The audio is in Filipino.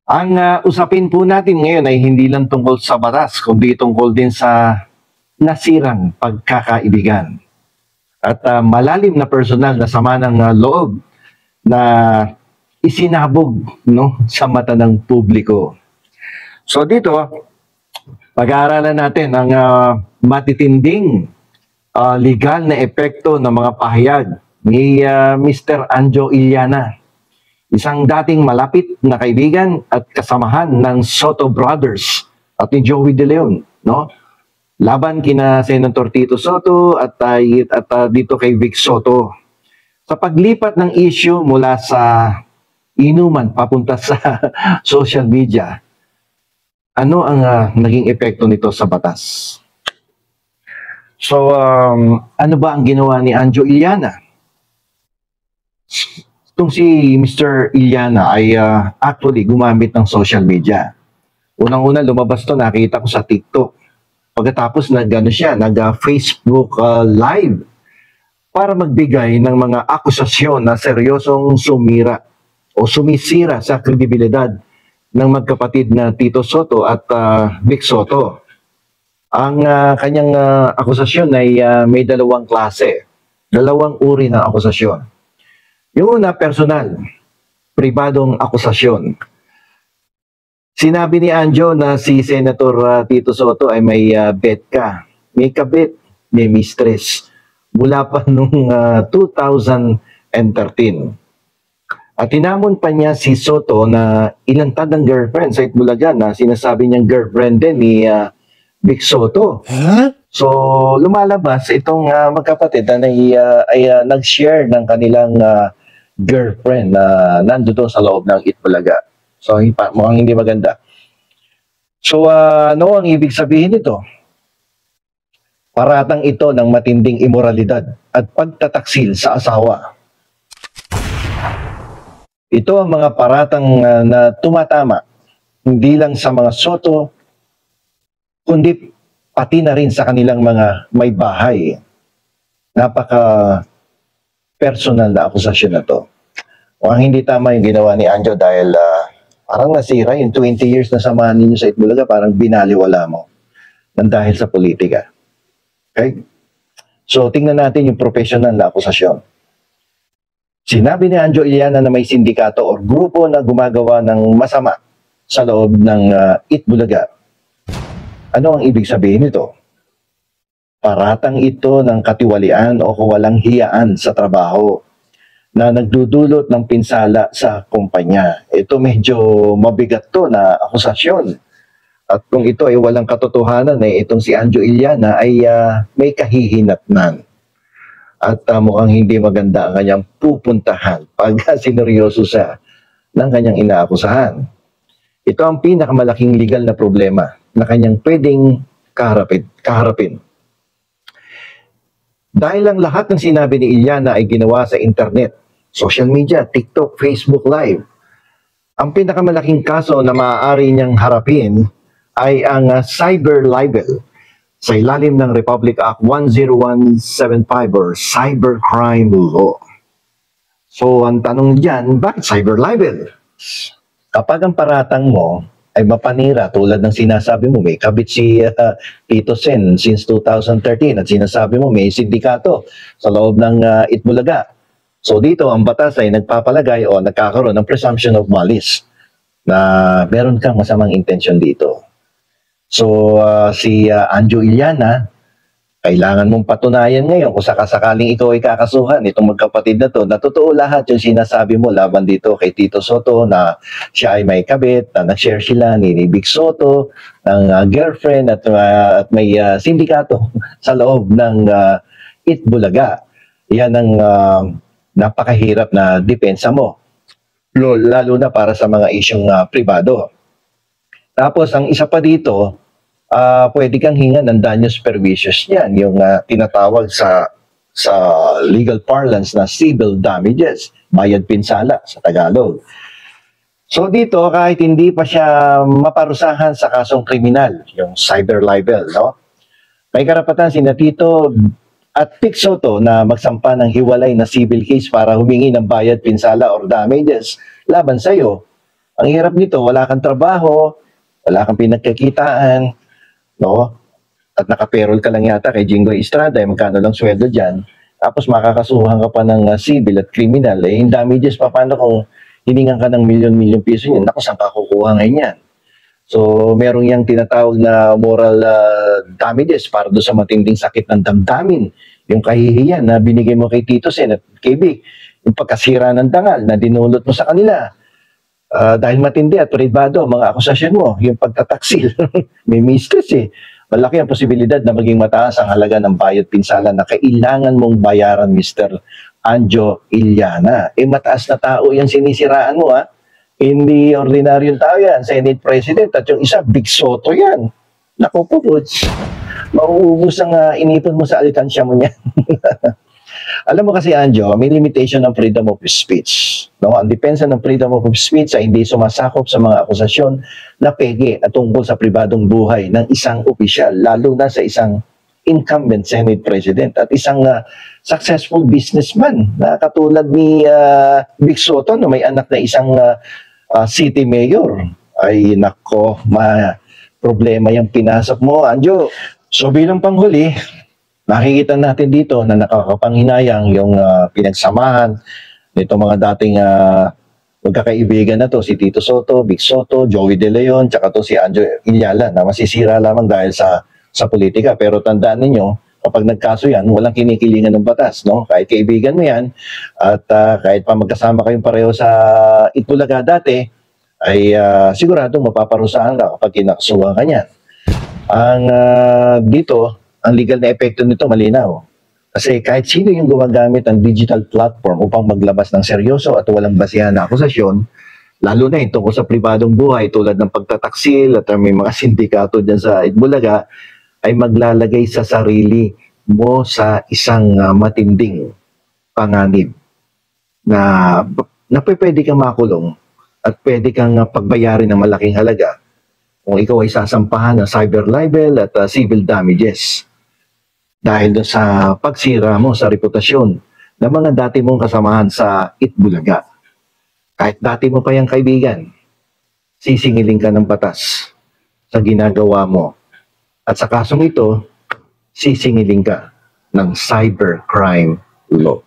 Ang usapin po natin ngayon ay hindi lang tungkol sa batas, kundi tungkol din sa nasirang pagkakaibigan. At malalim na personal na sama ng loob na isinabog, no, sa mata ng publiko. So dito, pag-aaralan natin ang matitinding legal na epekto ng mga pahayag ni Mr. Anjo Iliana, isang dating malapit na kaibigan at kasamahan ng Soto Brothers at ni Joey De Leon, no? Laban kina Senator Tito Soto at dito kay Vic Soto. Sa paglipat ng issue mula sa inuman papunta sa social media, ano ang naging epekto nito sa batas? So, ano ba ang ginawa ni Anjo Iliana? Itong si Mr. Iliana ay actually gumamit ng social media. Unang-una lumabas to, nakita ko sa TikTok. Pagkatapos nag-Facebook live para magbigay ng mga akusasyon na seryosong sumira o sumisira sa kredibilidad ng magkapatid na Tito Soto at Vic Soto. Ang kanyang akusasyon ay may dalawang klase, dalawang uri ng akusasyon. Yung una, personal, pribadong akusasyon. Sinabi ni Anjo na si Senator Tito Soto ay may bet ka, may kabit, may mistress, mula pa nung 2013. At tinamon pa niya si Soto na ilantad ng girlfriend sa Itbulaga na sinasabi niyang girlfriend din ni Vic Soto. Huh? So, lumalabas itong magkapatid na ay nag-share ng kanilang girlfriend na nandoon sa loob ng Itbulaga. So, mukhang hindi maganda. So, ano ang ibig sabihin nito? Paratang ito ng matinding imoralidad at pagtataksil sa asawa. Ito ang mga paratang na tumatama hindi lang sa mga Soto, kundi pati na rin sa kanilang mga may bahay. Napaka-personal na akusasyon na to. Mukhang hindi tama yung ginawa ni Anjo dahil parang nasira yung 20 years na samahan ninyo sa Itbulaga, parang binaliwala mo nang dahil sa politika. Okay? So, tingnan natin yung professional na akusasyon. Sinabi ni Anjo Iliana na may sindikato o grupo na gumagawa ng masama sa loob ng Itbulaga. Ano ang ibig sabihin nito? Paratang ito ng katiwalian o kawalang hiyaan sa trabaho na nagdudulot ng pinsala sa kumpanya. Ito medyo mabigat to na akusasyon. At kung ito ay walang katotohanan, itong si Anjo Iliana ay may kahihinatnan. At mukhang hindi maganda ang kanyang pupuntahan pag sineryoso siya ng kanyang inaakusahan. Ito ang pinakamalaking legal na problema na kanyang pwedeng kaharapin. Dahil ang lahat ng sinabi ni Iliana ay ginawa sa internet, social media, TikTok, Facebook Live, ang pinakamalaking kaso na maaari niyang harapin ay ang cyber libel sa ilalim ng Republic Act 10175 or Cybercrime Law. So, ang tanong diyan, bakit cyber libel? Kapag ang paratang mo ay mapanira tulad ng sinasabi mo, may kabit si Tito Sen since 2013 at sinasabi mo may sindikato sa loob ng Itbulaga. So dito, ang batas ay nagpapalagay o nagkakaroon ng presumption of malice na meron kang masamang intensyon dito. So si Anjo Iliana, kailangan mong patunayan ngayon kung sakasakaling ikaw ay kakasuhan itong magkapatid na to, na totoo lahat yung sinasabi mo laban dito kay Tito Soto na siya ay may kabit, na nag-share sila ni Vic Soto ng girlfriend at may sindikato sa loob ng Itbulaga. Yan ang napakahirap na depensa mo, lalo na para sa mga isyong pribado. Tapos ang isa pa dito, pwede kang hinga ng danyos pervicious niyan, yung tinatawag sa legal parlance na civil damages, bayad pinsala sa Tagalog. So dito, kahit hindi pa siya maparusahan sa kasong kriminal, yung cyber libel, no? May karapatan si Tito at Vic Soto na magsampa ng hiwalay na civil case para humingi ng bayad pinsala or damages laban sa iyo Ang hirap nito, wala kang trabaho, wala kang pinagkakitaan, no? At naka-payroll ka lang yata kay Jingoy Estrada, magkano lang sweldo dyan. Tapos makakasuhan ka pa ng civil at criminal. Yung damages pa, paano kung hiningan ka ng milyon-milyon piso niyan? Naku, saan ka kukuha ngayon yan? So, merong yung tinatawag na moral damages para doon sa matinding sakit ng damdamin. Yung kahihiyan na binigay mo kay Tito Sen at kay Vic. Yung pagkasira ng dangal na dinulot mo sa kanila. Dahil matindi at privado mga akusasyon mo, yung pagtataksil, may mistress eh. Malaki ang posibilidad na maging mataas ang halaga ng bayad pinsala na kailangan mong bayaran, Mr. Anjo Iliana. Mataas na tao yan sinisiraan mo, ha? Hindi ordinaryong tao yan, Senate President, at yung isa, Big Soto yan. Naku po, Buds. Mauubos ang inipon mo sa alikansya mo niyan. Alam mo kasi, Anjo, may limitation ng freedom of speech. No? Ang depensa ng freedom of speech ay hindi sumasakop sa mga akusasyon na peke at tungkol sa pribadong buhay ng isang opisyal, lalo na sa isang incumbent Senate President at isang successful businessman na katulad ni Vic Soto na may anak na isang city mayor. Ay nako, problema yung pinasok mo, Anjo. So bilang panghuli, nakikita natin dito na nakakapanghinayang yung pinagsamahan nito mga dating magkakaibigan na to, si Tito Soto, Vic Soto, Joey De Leon, tsaka to si Anjo Iliala na masisira lamang dahil sa politika. Pero tandaan ninyo, kapag nagkaso yan, walang kinikilingan ng batas, no? Kahit kaibigan mo yan, at kahit pa magkasama kayong pareho sa Itbulaga dati, ay siguradong mapaparusahan ka kapag kinakasuhan ka niyan. Dito, ang legal na epekto nito malinaw. Kasi kahit sino yung gumagamit ng digital platform upang maglabas ng seryoso at walang basihan na akusasyon, lalo na yung tungkol sa pribadong buhay tulad ng pagtataksil at may mga sindikato dyan sa Itbulaga, ay maglalagay sa sarili mo sa isang matinding panganib na pwede kang makulong at pwede kang pagbayarin ng malaking halaga kung ikaw ay sasampahan ng cyber libel at civil damages. Dahil sa pagsira mo sa reputasyon ng mga dati mong kasamahan sa Itbulaga. Kahit dati mo pa yung kaibigan, sisingilin ka ng batas sa ginagawa mo. At sa kasong ito, sisingilin ka ng cybercrime law.